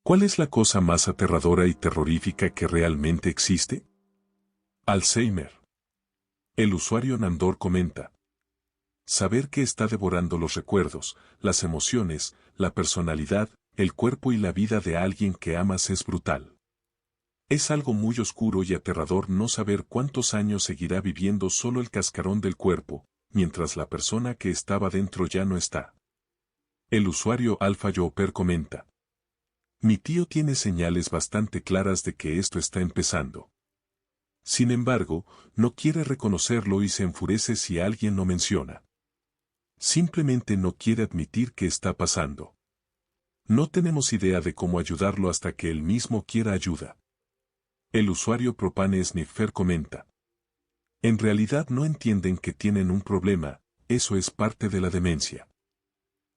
¿Cuál es la cosa más aterradora y terrorífica que realmente existe? Alzheimer. El usuario Nandor comenta. Saber que está devorando los recuerdos, las emociones, la personalidad, el cuerpo y la vida de alguien que amas es brutal. Es algo muy oscuro y aterrador no saber cuántos años seguirá viviendo solo el cascarón del cuerpo, mientras la persona que estaba dentro ya no está. El usuario Alpha Joper comenta. Mi tío tiene señales bastante claras de que esto está empezando. Sin embargo, no quiere reconocerlo y se enfurece si alguien lo menciona. Simplemente no quiere admitir que está pasando. No tenemos idea de cómo ayudarlo hasta que él mismo quiera ayuda. El usuario Propane Sniffer comenta. En realidad no entienden que tienen un problema, eso es parte de la demencia.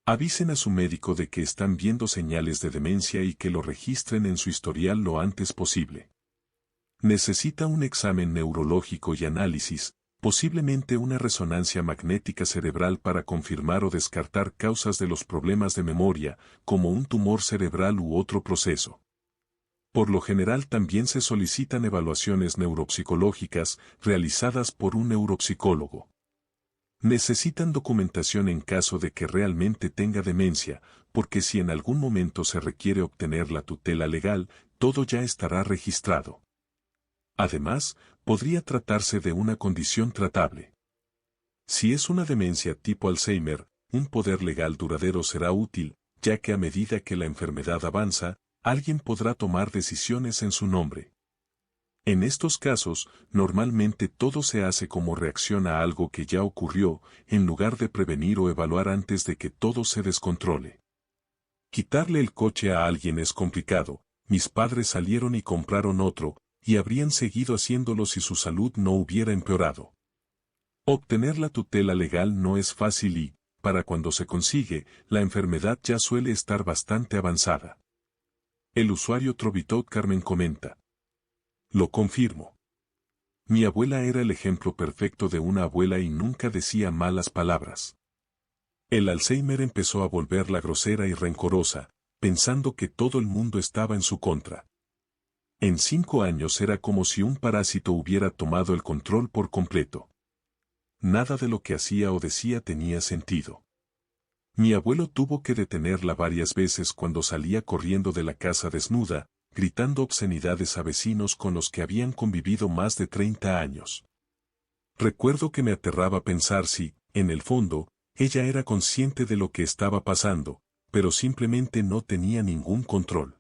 Avisen a su médico de que están viendo señales de demencia y que lo registren en su historial lo antes posible. Necesita un examen neurológico y análisis, posiblemente una resonancia magnética cerebral para confirmar o descartar causas de los problemas de memoria, como un tumor cerebral u otro proceso. Por lo general también se solicitan evaluaciones neuropsicológicas realizadas por un neuropsicólogo. Necesitan documentación en caso de que realmente tenga demencia, porque si en algún momento se requiere obtener la tutela legal, todo ya estará registrado. Además, podría tratarse de una condición tratable. Si es una demencia tipo Alzheimer, un poder legal duradero será útil, ya que a medida que la enfermedad avanza, alguien podrá tomar decisiones en su nombre. En estos casos, normalmente todo se hace como reacción a algo que ya ocurrió, en lugar de prevenir o evaluar antes de que todo se descontrole. Quitarle el coche a alguien es complicado, mis padres salieron y compraron otro, y habrían seguido haciéndolo si su salud no hubiera empeorado. Obtener la tutela legal no es fácil y, para cuando se consigue, la enfermedad ya suele estar bastante avanzada. El usuario Trovitot Carmen comenta. Lo confirmo. Mi abuela era el ejemplo perfecto de una abuela y nunca decía malas palabras. El Alzheimer empezó a volverla grosera y rencorosa, pensando que todo el mundo estaba en su contra. En 5 años era como si un parásito hubiera tomado el control por completo. Nada de lo que hacía o decía tenía sentido. Mi abuelo tuvo que detenerla varias veces cuando salía corriendo de la casa desnuda, gritando obscenidades a vecinos con los que habían convivido más de 30 años. Recuerdo que me aterraba pensar si, en el fondo, ella era consciente de lo que estaba pasando, pero simplemente no tenía ningún control.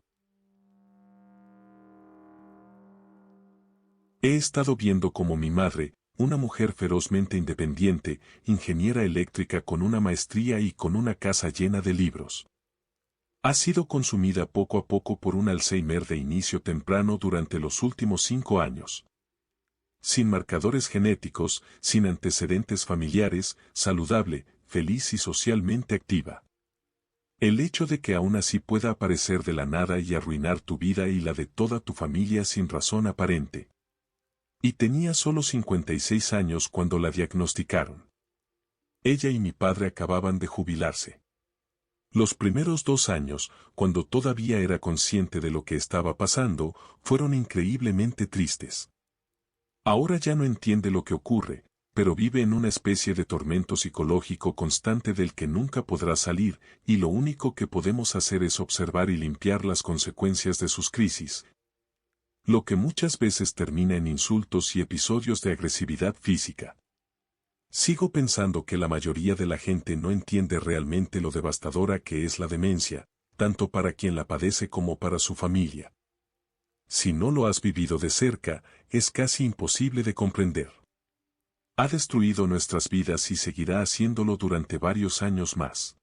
He estado viendo cómo mi madre, una mujer ferozmente independiente, ingeniera eléctrica con una maestría y con una casa llena de libros, ha sido consumida poco a poco por un Alzheimer de inicio temprano durante los últimos 5 años. Sin marcadores genéticos, sin antecedentes familiares, saludable, feliz y socialmente activa. El hecho de que aún así pueda aparecer de la nada y arruinar tu vida y la de toda tu familia sin razón aparente. Y tenía solo 56 años cuando la diagnosticaron. Ella y mi padre acababan de jubilarse. Los primeros 2 años, cuando todavía era consciente de lo que estaba pasando, fueron increíblemente tristes. Ahora ya no entiende lo que ocurre, pero vive en una especie de tormento psicológico constante del que nunca podrá salir, y lo único que podemos hacer es observar y limpiar las consecuencias de sus crisis. Lo que muchas veces termina en insultos y episodios de agresividad física. Sigo pensando que la mayoría de la gente no entiende realmente lo devastadora que es la demencia, tanto para quien la padece como para su familia. Si no lo has vivido de cerca, es casi imposible de comprender. Ha destruido nuestras vidas y seguirá haciéndolo durante varios años más.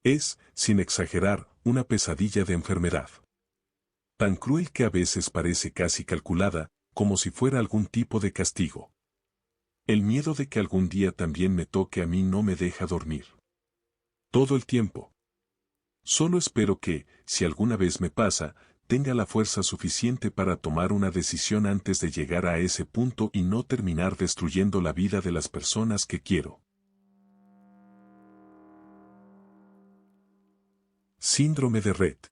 Es, sin exagerar, una pesadilla de enfermedad. Tan cruel que a veces parece casi calculada, como si fuera algún tipo de castigo. El miedo de que algún día también me toque a mí no me deja dormir. Todo el tiempo. Solo espero que, si alguna vez me pasa, tenga la fuerza suficiente para tomar una decisión antes de llegar a ese punto y no terminar destruyendo la vida de las personas que quiero. Síndrome de Rett.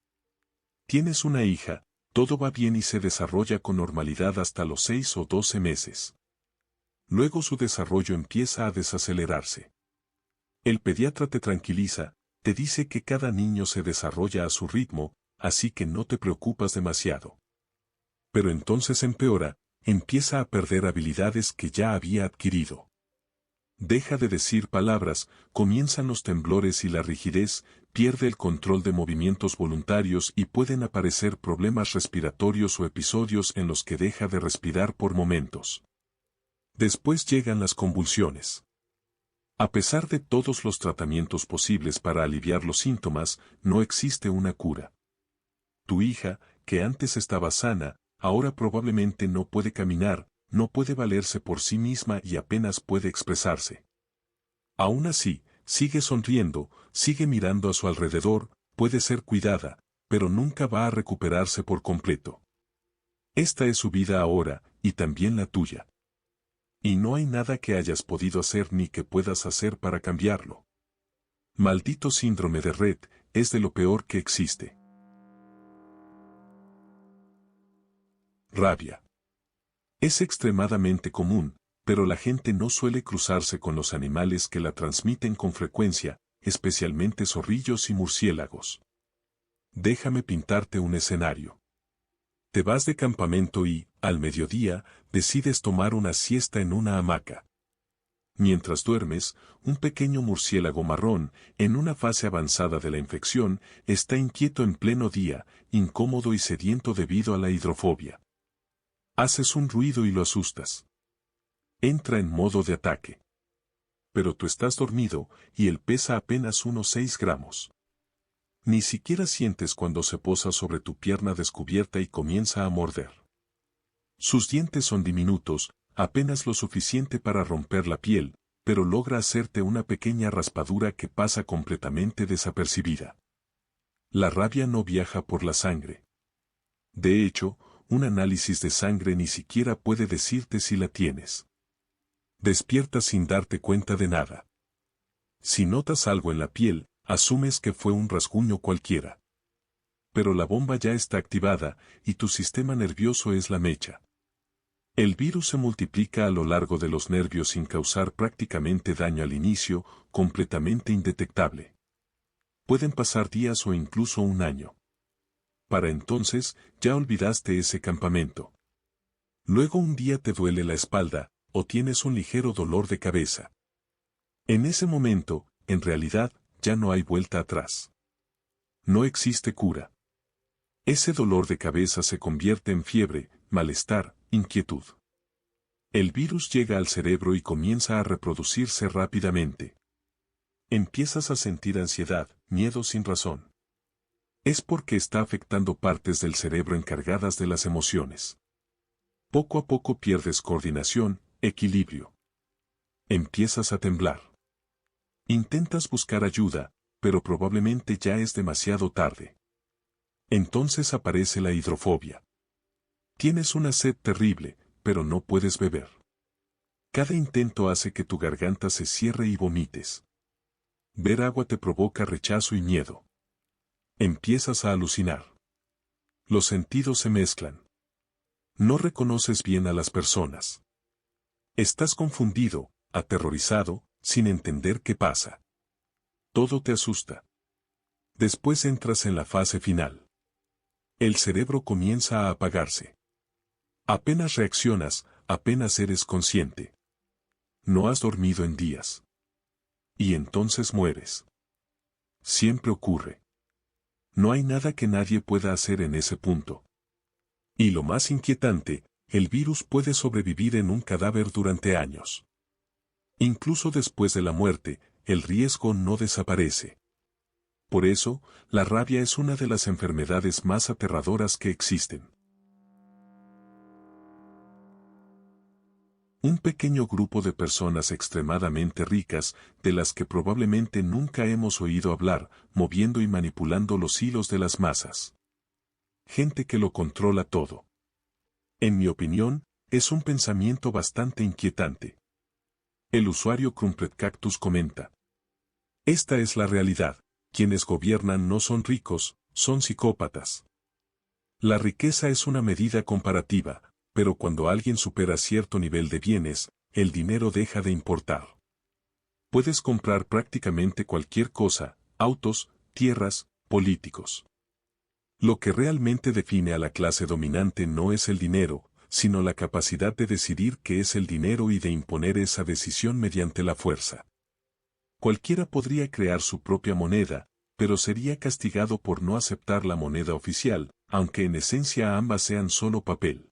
Tienes una hija, todo va bien y se desarrolla con normalidad hasta los 6 o 12 meses. Luego su desarrollo empieza a desacelerarse. El pediatra te tranquiliza, te dice que cada niño se desarrolla a su ritmo, así que no te preocupas demasiado. Pero entonces empeora, empieza a perder habilidades que ya había adquirido. Deja de decir palabras, comienzan los temblores y la rigidez, pierde el control de movimientos voluntarios y pueden aparecer problemas respiratorios o episodios en los que deja de respirar por momentos. Después llegan las convulsiones. A pesar de todos los tratamientos posibles para aliviar los síntomas, no existe una cura. Tu hija, que antes estaba sana, ahora probablemente no puede caminar, no puede valerse por sí misma y apenas puede expresarse. Aún así, sigue sonriendo, sigue mirando a su alrededor, puede ser cuidada, pero nunca va a recuperarse por completo. Esta es su vida ahora, y también la tuya. Y no hay nada que hayas podido hacer ni que puedas hacer para cambiarlo. Maldito síndrome de Rett, es de lo peor que existe. Rabia. Es extremadamente común, pero la gente no suele cruzarse con los animales que la transmiten con frecuencia, especialmente zorrillos y murciélagos. Déjame pintarte un escenario. Te vas de campamento y, al mediodía, decides tomar una siesta en una hamaca. Mientras duermes, un pequeño murciélago marrón, en una fase avanzada de la infección, está inquieto en pleno día, incómodo y sediento debido a la hidrofobia. Haces un ruido y lo asustas. Entra en modo de ataque. Pero tú estás dormido, y él pesa apenas unos 6 gramos. Ni siquiera sientes cuando se posa sobre tu pierna descubierta y comienza a morder. Sus dientes son diminutos, apenas lo suficiente para romper la piel, pero logra hacerte una pequeña raspadura que pasa completamente desapercibida. La rabia no viaja por la sangre. De hecho, un análisis de sangre ni siquiera puede decirte si la tienes. Despiertas sin darte cuenta de nada. Si notas algo en la piel, asumes que fue un rasguño cualquiera. Pero la bomba ya está activada, y tu sistema nervioso es la mecha. El virus se multiplica a lo largo de los nervios sin causar prácticamente daño al inicio, completamente indetectable. Pueden pasar días o incluso un año. Para entonces, ya olvidaste ese campamento. Luego un día te duele la espalda, o tienes un ligero dolor de cabeza. En ese momento, en realidad, ya no hay vuelta atrás. No existe cura. Ese dolor de cabeza se convierte en fiebre, malestar, inquietud. El virus llega al cerebro y comienza a reproducirse rápidamente. Empiezas a sentir ansiedad, miedo sin razón. Es porque está afectando partes del cerebro encargadas de las emociones. Poco a poco pierdes coordinación, equilibrio. Empiezas a temblar. Intentas buscar ayuda, pero probablemente ya es demasiado tarde. Entonces aparece la hidrofobia. Tienes una sed terrible, pero no puedes beber. Cada intento hace que tu garganta se cierre y vomites. Ver agua te provoca rechazo y miedo. Empiezas a alucinar. Los sentidos se mezclan. No reconoces bien a las personas. Estás confundido, aterrorizado, sin entender qué pasa. Todo te asusta. Después entras en la fase final. El cerebro comienza a apagarse. Apenas reaccionas, apenas eres consciente. No has dormido en días. Y entonces mueres. Siempre ocurre. No hay nada que nadie pueda hacer en ese punto. Y lo más inquietante, el virus puede sobrevivir en un cadáver durante años. Incluso después de la muerte, el riesgo no desaparece. Por eso, la rabia es una de las enfermedades más aterradoras que existen. Un pequeño grupo de personas extremadamente ricas, de las que probablemente nunca hemos oído hablar, moviendo y manipulando los hilos de las masas. Gente que lo controla todo. En mi opinión, es un pensamiento bastante inquietante. El usuario Crumpet Cactus comenta: esta es la realidad, quienes gobiernan no son ricos, son psicópatas. La riqueza es una medida comparativa, pero cuando alguien supera cierto nivel de bienes, el dinero deja de importar. Puedes comprar prácticamente cualquier cosa, autos, tierras, políticos. Lo que realmente define a la clase dominante no es el dinero, sino la capacidad de decidir qué es el dinero y de imponer esa decisión mediante la fuerza. Cualquiera podría crear su propia moneda, pero sería castigado por no aceptar la moneda oficial, aunque en esencia ambas sean solo papel.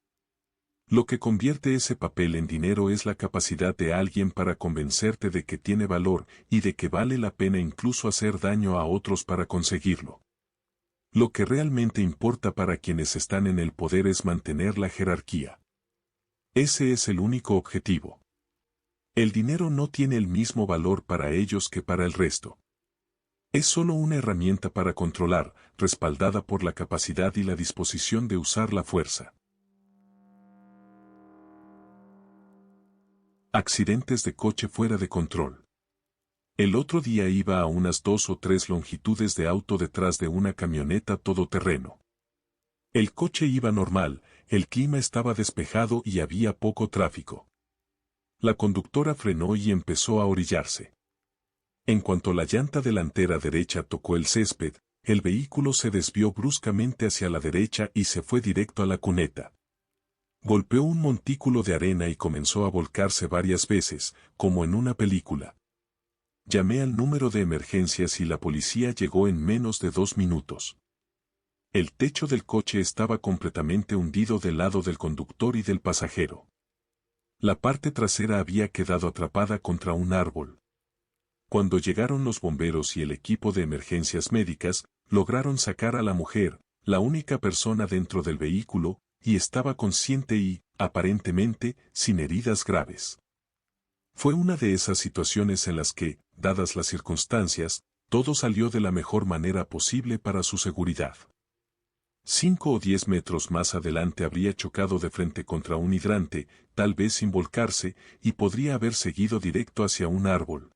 Lo que convierte ese papel en dinero es la capacidad de alguien para convencerte de que tiene valor y de que vale la pena incluso hacer daño a otros para conseguirlo. Lo que realmente importa para quienes están en el poder es mantener la jerarquía. Ese es el único objetivo. El dinero no tiene el mismo valor para ellos que para el resto. Es solo una herramienta para controlar, respaldada por la capacidad y la disposición de usar la fuerza. Accidentes de coche fuera de control. El otro día iba a unas 2 o 3 longitudes de auto detrás de una camioneta todoterreno. El coche iba normal, el clima estaba despejado y había poco tráfico. La conductora frenó y empezó a orillarse. En cuanto la llanta delantera derecha tocó el césped, el vehículo se desvió bruscamente hacia la derecha y se fue directo a la cuneta. Golpeó un montículo de arena y comenzó a volcarse varias veces, como en una película. Llamé al número de emergencias y la policía llegó en menos de 2 minutos. El techo del coche estaba completamente hundido del lado del conductor y del pasajero. La parte trasera había quedado atrapada contra un árbol. Cuando llegaron los bomberos y el equipo de emergencias médicas, lograron sacar a la mujer, la única persona dentro del vehículo, y estaba consciente y, aparentemente, sin heridas graves. Fue una de esas situaciones en las que, dadas las circunstancias, todo salió de la mejor manera posible para su seguridad. 5 o 10 metros más adelante habría chocado de frente contra un hidrante, tal vez sin volcarse, y podría haber seguido directo hacia un árbol.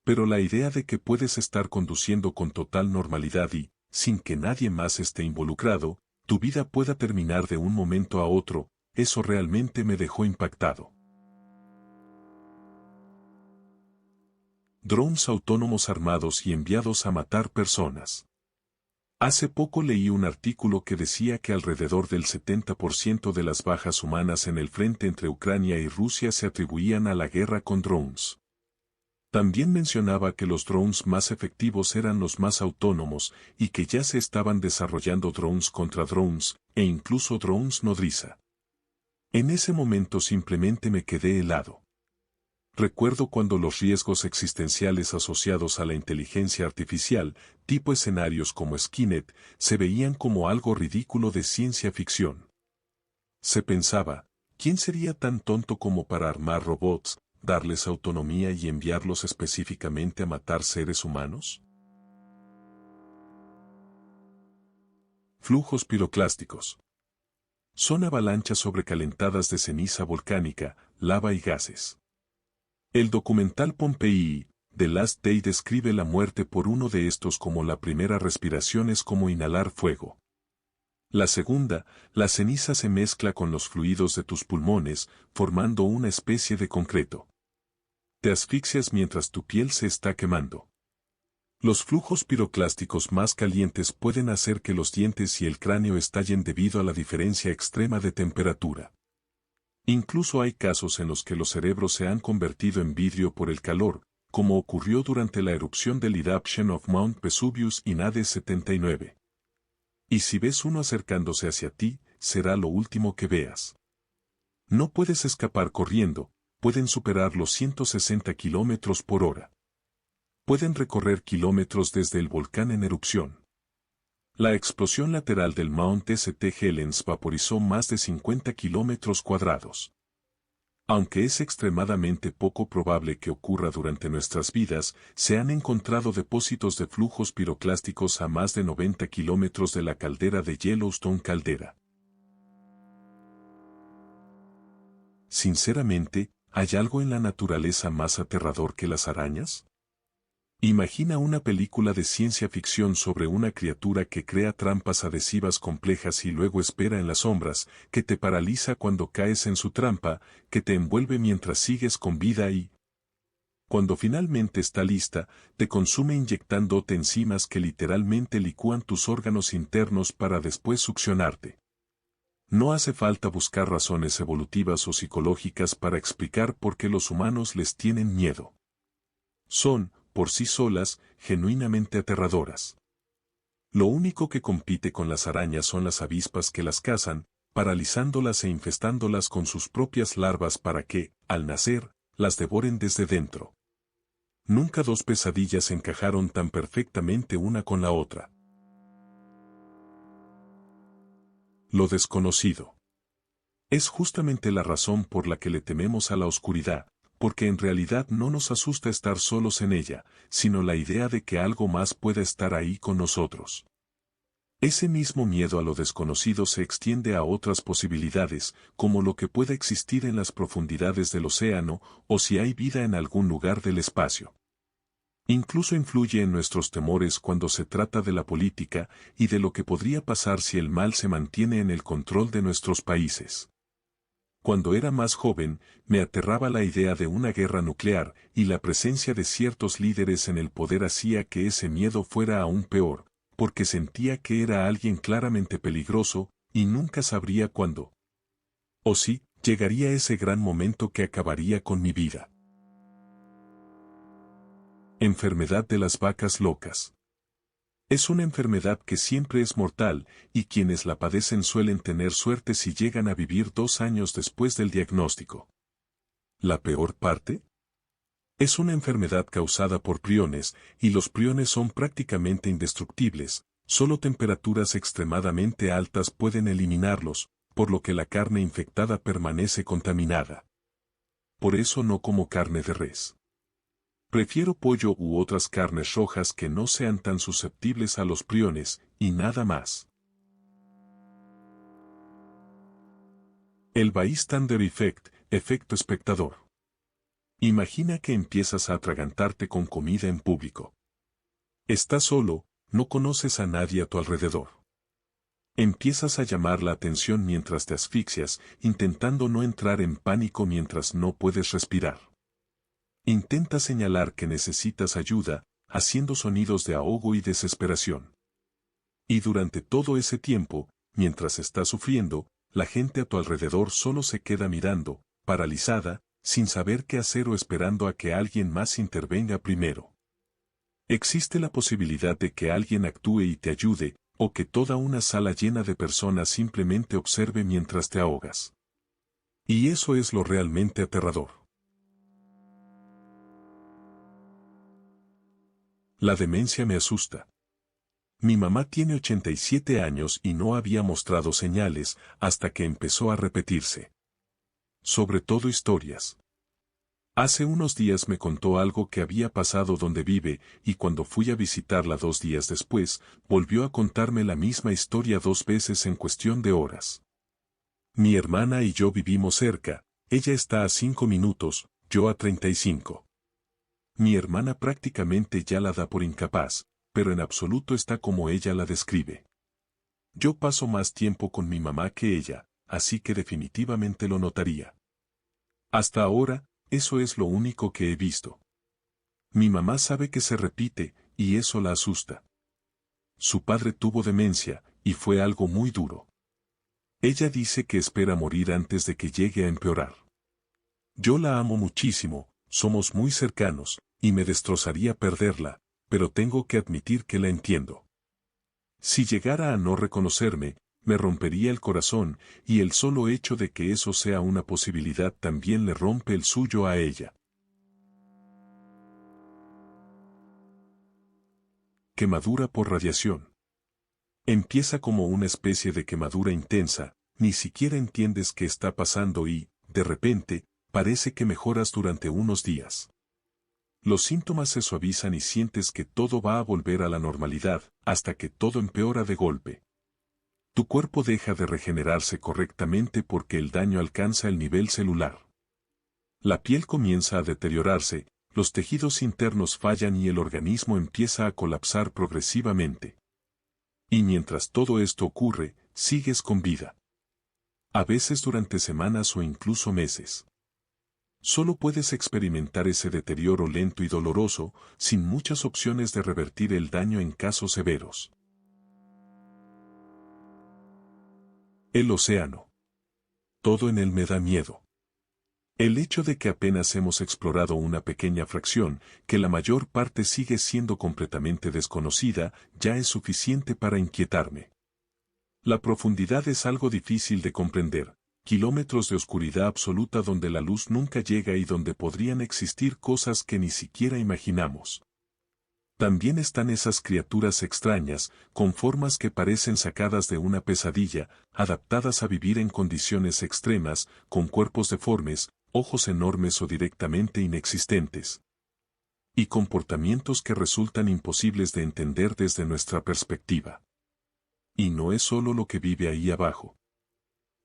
Pero la idea de que puedes estar conduciendo con total normalidad y, sin que nadie más esté involucrado, tu vida pueda terminar de un momento a otro, eso realmente me dejó impactado. Drones autónomos armados y enviados a matar personas. Hace poco leí un artículo que decía que alrededor del 70% de las bajas humanas en el frente entre Ucrania y Rusia se atribuían a la guerra con drones. También mencionaba que los drones más efectivos eran los más autónomos y que ya se estaban desarrollando drones contra drones, e incluso drones nodriza. En ese momento simplemente me quedé helado. Recuerdo cuando los riesgos existenciales asociados a la inteligencia artificial, tipo escenarios como Skynet, se veían como algo ridículo de ciencia ficción. Se pensaba, ¿quién sería tan tonto como para armar robots, darles autonomía y enviarlos específicamente a matar seres humanos? Flujos piroclásticos. Son avalanchas sobrecalentadas de ceniza volcánica, lava y gases. El documental Pompeii, The Last Day describe la muerte por uno de estos como la primera respiración es como inhalar fuego. La segunda, la ceniza se mezcla con los fluidos de tus pulmones, formando una especie de concreto. Te asfixias mientras tu piel se está quemando. Los flujos piroclásticos más calientes pueden hacer que los dientes y el cráneo estallen debido a la diferencia extrema de temperatura. Incluso hay casos en los que los cerebros se han convertido en vidrio por el calor, como ocurrió durante la erupción del Eruption of Mount Vesuvius in AD 79. Y si ves uno acercándose hacia ti, será lo último que veas. No puedes escapar corriendo, pueden superar los 160 kilómetros por hora. Pueden recorrer kilómetros desde el volcán en erupción. La explosión lateral del Mount St. Helens vaporizó más de 50 kilómetros cuadrados. Aunque es extremadamente poco probable que ocurra durante nuestras vidas, se han encontrado depósitos de flujos piroclásticos a más de 90 kilómetros de la caldera de Yellowstone Caldera. Sinceramente, ¿hay algo en la naturaleza más aterrador que las arañas? Imagina una película de ciencia ficción sobre una criatura que crea trampas adhesivas complejas y luego espera en las sombras, que te paraliza cuando caes en su trampa, que te envuelve mientras sigues con vida y, cuando finalmente está lista, te consume inyectándote enzimas que literalmente licúan tus órganos internos para después succionarte. No hace falta buscar razones evolutivas o psicológicas para explicar por qué los humanos les tienen miedo. Son, por sí solas, genuinamente aterradoras. Lo único que compite con las arañas son las avispas que las cazan, paralizándolas e infestándolas con sus propias larvas para que, al nacer, las devoren desde dentro. Nunca dos pesadillas encajaron tan perfectamente una con la otra. Lo desconocido. Es justamente la razón por la que le tememos a la oscuridad, porque en realidad no nos asusta estar solos en ella, sino la idea de que algo más pueda estar ahí con nosotros. Ese mismo miedo a lo desconocido se extiende a otras posibilidades, como lo que pueda existir en las profundidades del océano, o si hay vida en algún lugar del espacio. Incluso influye en nuestros temores cuando se trata de la política y de lo que podría pasar si el mal se mantiene en el control de nuestros países. Cuando era más joven, me aterraba la idea de una guerra nuclear, y la presencia de ciertos líderes en el poder hacía que ese miedo fuera aún peor, porque sentía que era alguien claramente peligroso, y nunca sabría cuándo. O si, llegaría ese gran momento que acabaría con mi vida. Enfermedad de las vacas locas. Es una enfermedad que siempre es mortal, y quienes la padecen suelen tener suerte si llegan a vivir 2 años después del diagnóstico. ¿La peor parte? Es una enfermedad causada por priones, y los priones son prácticamente indestructibles, solo temperaturas extremadamente altas pueden eliminarlos, por lo que la carne infectada permanece contaminada. Por eso no como carne de res. Prefiero pollo u otras carnes rojas que no sean tan susceptibles a los priones, y nada más. El bystander effect, efecto espectador. Imagina que empiezas a atragantarte con comida en público. Estás solo, no conoces a nadie a tu alrededor. Empiezas a llamar la atención mientras te asfixias, intentando no entrar en pánico mientras no puedes respirar. Intenta señalar que necesitas ayuda, haciendo sonidos de ahogo y desesperación. Y durante todo ese tiempo, mientras estás sufriendo, la gente a tu alrededor solo se queda mirando, paralizada, sin saber qué hacer o esperando a que alguien más intervenga primero. Existe la posibilidad de que alguien actúe y te ayude, o que toda una sala llena de personas simplemente observe mientras te ahogas. Y eso es lo realmente aterrador. La demencia me asusta. Mi mamá tiene 87 años y no había mostrado señales hasta que empezó a repetirse. Sobre todo historias. Hace unos días me contó algo que había pasado donde vive, y cuando fui a visitarla 2 días después, volvió a contarme la misma historia 2 veces en cuestión de horas. Mi hermana y yo vivimos cerca, ella está a 5 minutos, yo a 35. Mi hermana prácticamente ya la da por incapaz, pero en absoluto está como ella la describe. Yo paso más tiempo con mi mamá que ella, así que definitivamente lo notaría. Hasta ahora, eso es lo único que he visto. Mi mamá sabe que se repite, y eso la asusta. Su padre tuvo demencia, y fue algo muy duro. Ella dice que espera morir antes de que llegue a empeorar. Yo la amo muchísimo, somos muy cercanos, y me destrozaría perderla, pero tengo que admitir que la entiendo. Si llegara a no reconocerme, me rompería el corazón, y el solo hecho de que eso sea una posibilidad también le rompe el suyo a ella. Quemadura por radiación. Empieza como una especie de quemadura intensa, ni siquiera entiendes qué está pasando y, de repente, parece que mejoras durante unos días. Los síntomas se suavizan y sientes que todo va a volver a la normalidad, hasta que todo empeora de golpe. Tu cuerpo deja de regenerarse correctamente porque el daño alcanza el nivel celular. La piel comienza a deteriorarse, los tejidos internos fallan y el organismo empieza a colapsar progresivamente. Y mientras todo esto ocurre, sigues con vida. A veces durante semanas o incluso meses. Solo puedes experimentar ese deterioro lento y doloroso, sin muchas opciones de revertir el daño en casos severos. El océano. Todo en él me da miedo. El hecho de que apenas hemos explorado una pequeña fracción, que la mayor parte sigue siendo completamente desconocida, ya es suficiente para inquietarme. La profundidad es algo difícil de comprender, kilómetros de oscuridad absoluta donde la luz nunca llega y donde podrían existir cosas que ni siquiera imaginamos. También están esas criaturas extrañas, con formas que parecen sacadas de una pesadilla, adaptadas a vivir en condiciones extremas, con cuerpos deformes, ojos enormes o directamente inexistentes. Y comportamientos que resultan imposibles de entender desde nuestra perspectiva. Y no es solo lo que vive ahí abajo.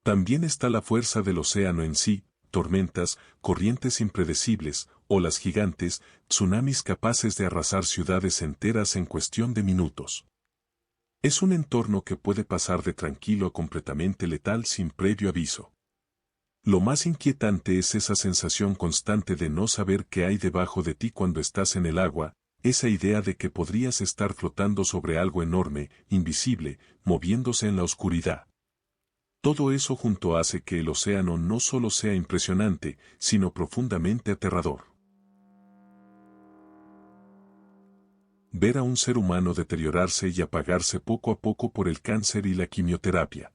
También está la fuerza del océano en sí, tormentas, corrientes impredecibles, olas gigantes, tsunamis capaces de arrasar ciudades enteras en cuestión de minutos. Es un entorno que puede pasar de tranquilo a completamente letal sin previo aviso. Lo más inquietante es esa sensación constante de no saber qué hay debajo de ti cuando estás en el agua, esa idea de que podrías estar flotando sobre algo enorme, invisible, moviéndose en la oscuridad. Todo eso junto hace que el océano no solo sea impresionante, sino profundamente aterrador. Ver a un ser humano deteriorarse y apagarse poco a poco por el cáncer y la quimioterapia.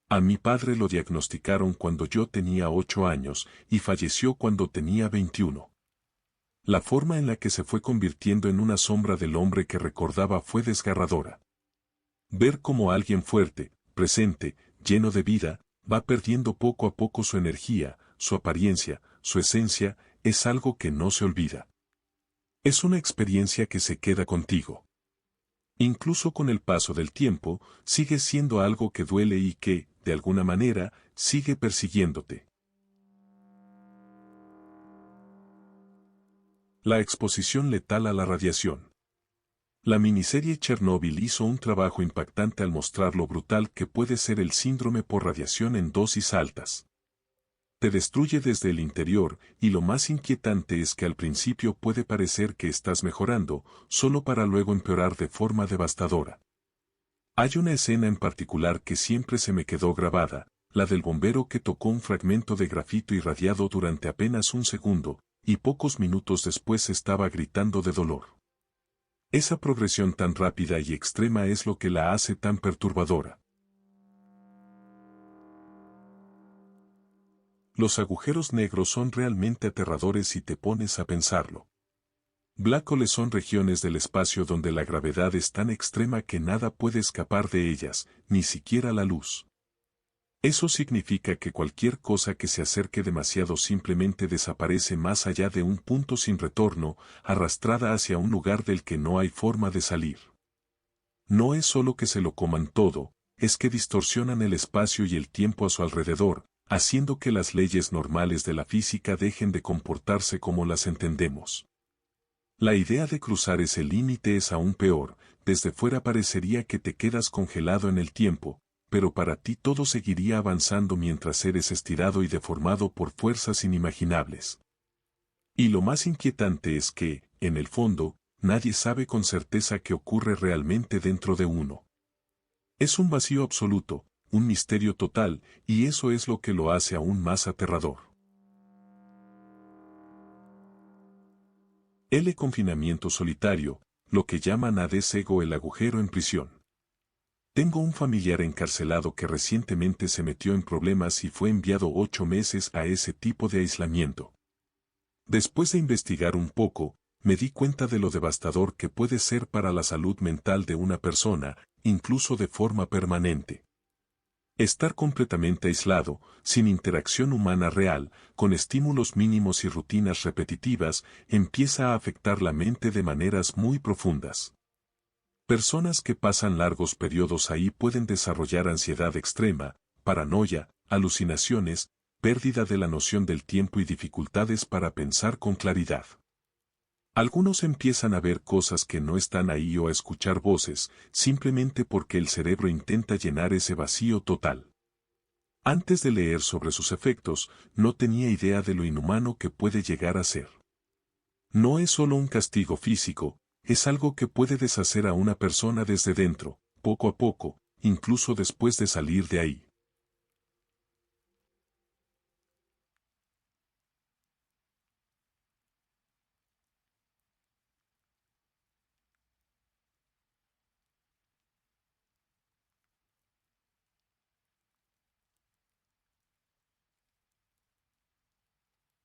A mi padre lo diagnosticaron cuando yo tenía 8 años y falleció cuando tenía 21. La forma en la que se fue convirtiendo en una sombra del hombre que recordaba fue desgarradora. Ver cómo alguien fuerte, presente, lleno de vida, va perdiendo poco a poco su energía, su apariencia, su esencia, es algo que no se olvida. Es una experiencia que se queda contigo. Incluso con el paso del tiempo, sigue siendo algo que duele y que, de alguna manera, sigue persiguiéndote. La exposición letal a la radiación. La miniserie Chernobyl hizo un trabajo impactante al mostrar lo brutal que puede ser el síndrome por radiación en dosis altas. Te destruye desde el interior, y lo más inquietante es que al principio puede parecer que estás mejorando, solo para luego empeorar de forma devastadora. Hay una escena en particular que siempre se me quedó grabada, la del bombero que tocó un fragmento de grafito irradiado durante apenas un segundo, y pocos minutos después estaba gritando de dolor. Esa progresión tan rápida y extrema es lo que la hace tan perturbadora. Los agujeros negros son realmente aterradores si te pones a pensarlo. Black holes son regiones del espacio donde la gravedad es tan extrema que nada puede escapar de ellas, ni siquiera la luz. Eso significa que cualquier cosa que se acerque demasiado simplemente desaparece más allá de un punto sin retorno, arrastrada hacia un lugar del que no hay forma de salir. No es solo que se lo coman todo, es que distorsionan el espacio y el tiempo a su alrededor, haciendo que las leyes normales de la física dejen de comportarse como las entendemos. La idea de cruzar ese límite es aún peor, desde fuera parecería que te quedas congelado en el tiempo, pero para ti todo seguiría avanzando mientras eres estirado y deformado por fuerzas inimaginables. Y lo más inquietante es que, en el fondo, nadie sabe con certeza qué ocurre realmente dentro de uno. Es un vacío absoluto, un misterio total, y eso es lo que lo hace aún más aterrador. El confinamiento solitario, lo que llaman Hades ego el agujero en prisión. Tengo un familiar encarcelado que recientemente se metió en problemas y fue enviado 8 meses a ese tipo de aislamiento. Después de investigar un poco, me di cuenta de lo devastador que puede ser para la salud mental de una persona, incluso de forma permanente. Estar completamente aislado, sin interacción humana real, con estímulos mínimos y rutinas repetitivas, empieza a afectar la mente de maneras muy profundas. Personas que pasan largos periodos ahí pueden desarrollar ansiedad extrema, paranoia, alucinaciones, pérdida de la noción del tiempo y dificultades para pensar con claridad. Algunos empiezan a ver cosas que no están ahí o a escuchar voces, simplemente porque el cerebro intenta llenar ese vacío total. Antes de leer sobre sus efectos, no tenía idea de lo inhumano que puede llegar a ser. No es solo un castigo físico, es algo que puede deshacer a una persona desde dentro, poco a poco, incluso después de salir de ahí.